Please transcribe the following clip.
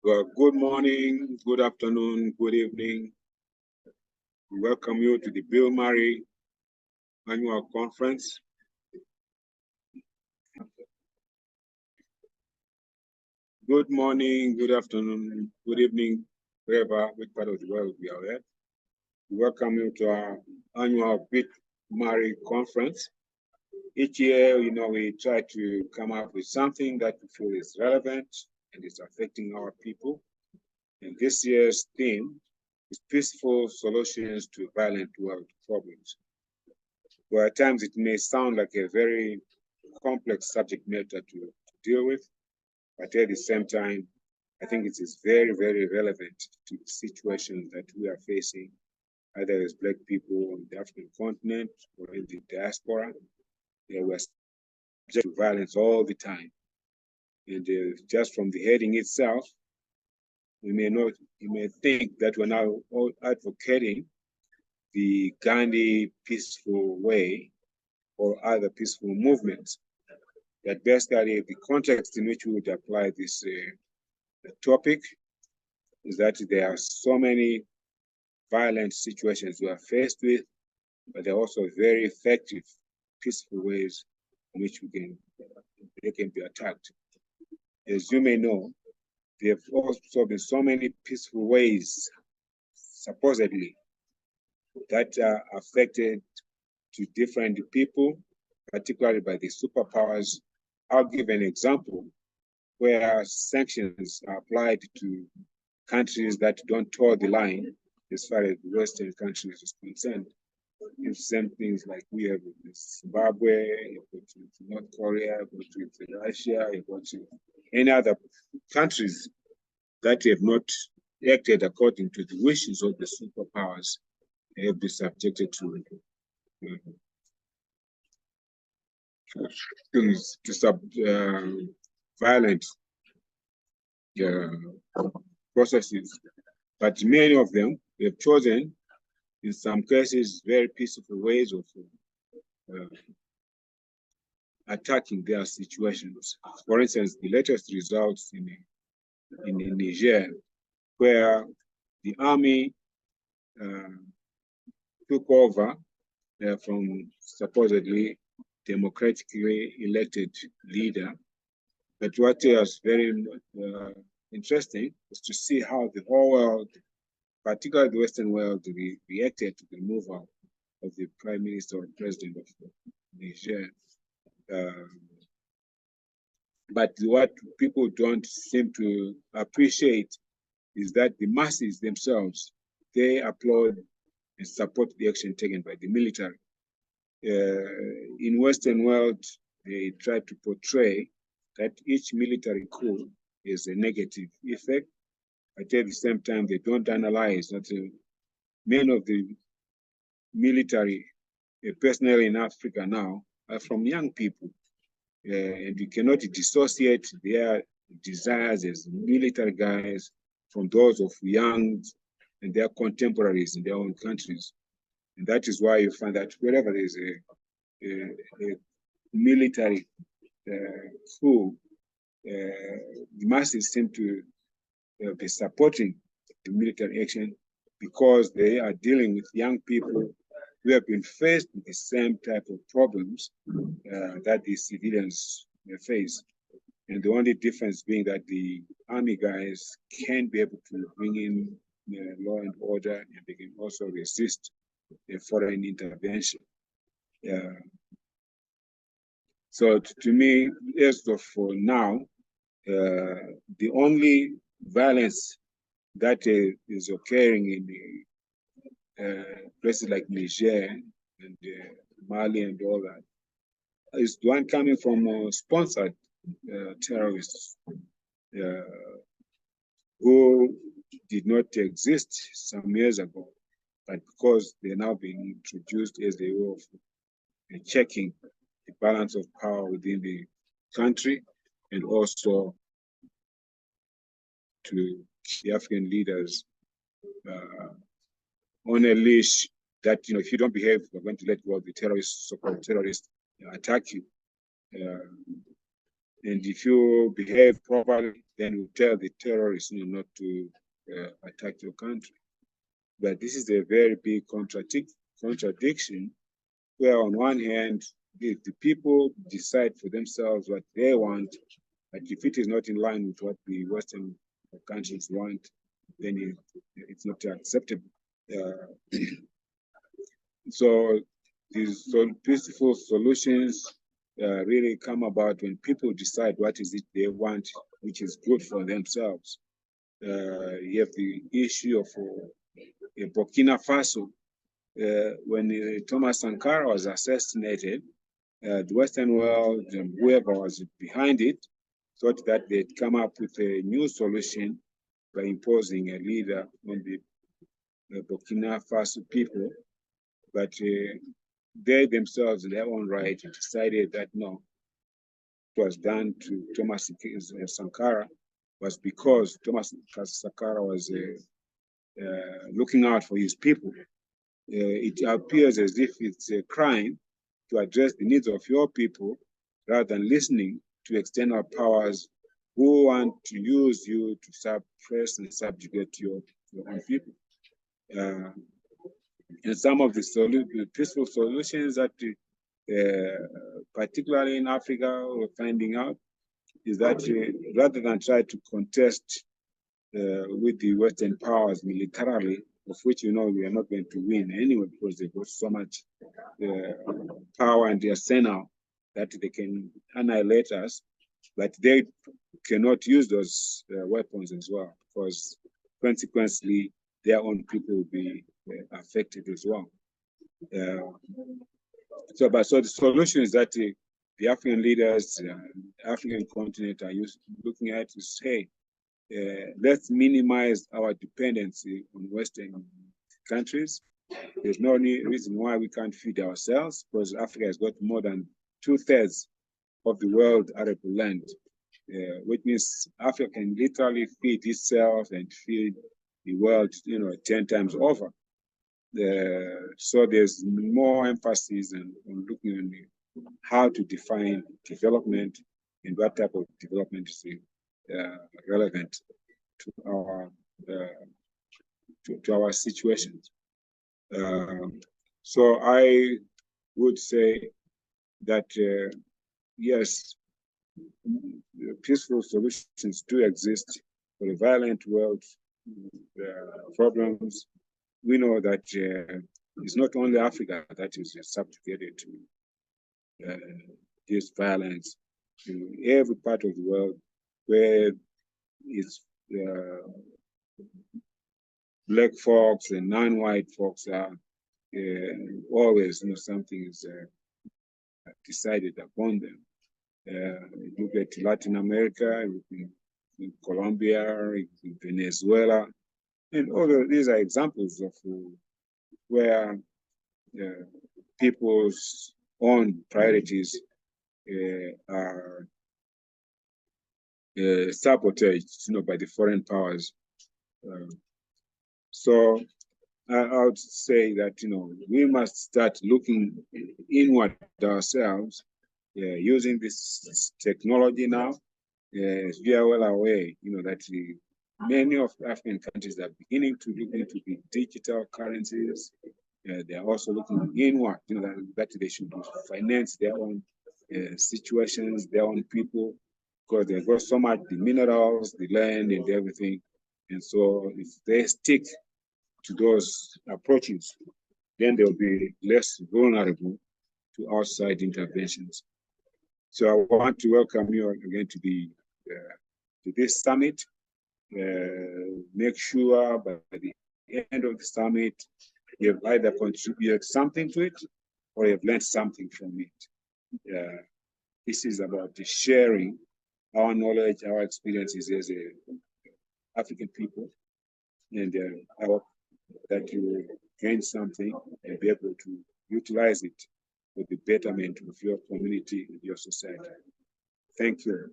Well, good morning, good afternoon, good evening. We welcome you to the Bill Murray Annual Conference. Good morning, good afternoon, good evening, wherever, which part of the world we are at. We welcome you to our annual Bill Murray Conference. Each year, we try to come up with something that we feel is relevant and is affecting our people. And this year's theme is peaceful solutions to violent world problems. Well, at times it may sound like a very complex subject matter to deal with, but at the same time, I think it is very, very relevant to the situation that we are facing, either as Black people on the African continent or in the diaspora. We're subject to violence all the time. And just from the heading itself, you may think that we're now all advocating the Gandhi peaceful way or other peaceful movements. That basically the context in which we would apply this topic is that there are so many violent situations we are faced with, but there are also very effective peaceful ways in which they can be attacked. As you may know, there have also been so many peaceful ways, supposedly, that are affected to different people, particularly by the superpowers. I'll give an example where sanctions are applied to countries that don't toe the line as far as the Western countries is concerned. You same things like we have with Zimbabwe, you go to North Korea, you go to Russia, you go to any other countries that have not acted according to the wishes of the superpowers. They have been subjected to violent processes. But many of them have chosen, in some cases, very peaceful ways of attacking their situations. For instance, the latest results in Niger, where the army took over from supposedly democratically elected leader. But what was very interesting is to see how the whole world, particularly the Western world, reacted to the removal of the prime minister or president of Niger. But what people don't seem to appreciate is that the masses themselves, they applaud and support the action taken by the military. In Western world, they try to portray that each military coup is a negative effect, but at the same time, they don't analyze that many of the military personnel in Africa now are from young people. And you cannot dissociate their desires as military guys from those of young and their contemporaries in their own countries. And that is why you find that wherever there's a military coup, the masses seem to be supporting the military action because they are dealing with young people who have been faced with the same type of problems that the civilians face. And the only difference being that the army guys can be able to bring in law and order, and they can also resist a foreign intervention. So to me, as of now, the only violence that is occurring in the places like Niger and Mali and all that is the one coming from sponsored terrorists who did not exist some years ago, but because they're now being introduced as a way of checking the balance of power within the country, and also to the African leaders on a leash that, if you don't behave, we're going to let go of the terrorists, so-called terrorists, attack you. And if you behave properly, then you tell the terrorists not to attack your country. But this is a very big contradiction, where on one hand, the people decide for themselves what they want, but if it is not in line with what the Western countries want, then it's not acceptable. Uh, so these peaceful solutions really come about when people decide what is it they want, which is good for themselves. You have the issue of Burkina Faso. When Thomas Sankara was assassinated, the Western world and whoever was behind it thought that they'd come up with a new solution by imposing a leader on the Burkina Faso people. But they themselves, in their own right, decided that no, it was done to Thomas Sankara was because Thomas Sankara was looking out for his people. It appears as if it's a crime to address the needs of your people rather than listening to external powers who want to use you to suppress and subjugate your own people. And some of the peaceful solutions that, particularly in Africa, we're finding out is that rather than try to contest with the Western powers militarily, of which we are not going to win anyway because they've got so much power and arsenal that they can annihilate us, but they cannot use those weapons as well, because consequently their own people will be affected as well. So the solution is that the African leaders, the African continent are looking at is, hey, let's minimize our dependency on Western countries. There's no reason why we can't feed ourselves, because Africa has got more than 2/3 of the world arable land, which means Africa can literally feed itself and feed the world, 10 times over. So there's more emphasis on looking at how to define development and what type of development is relevant to our to our situations. So I would say that yes, peaceful solutions do exist for a violent world problems. We know that it's not only Africa that is subjugated to this violence. In every part of the world where it's black folks and non-white folks are always, something is decided upon them. Look at Latin America, in Colombia, in Venezuela, and all of these are examples of where people's own priorities are sabotaged, by the foreign powers. So I would say that we must start looking inward ourselves, using this technology now. We are well aware, that many of African countries are beginning to look into the digital currencies. They are also looking inward, that they should finance their own situations, their own people, because they've got so much, the minerals, the land, and everything. And so if they stick to those approaches, then they'll be less vulnerable to outside interventions. So I want to welcome you again to this summit. Make sure by the end of the summit, you've either contributed something to it or you've learned something from it. This is about sharing our knowledge, our experiences as African people, and I hope that you gain something and be able to utilize it for the betterment of your community and your society. Thank you.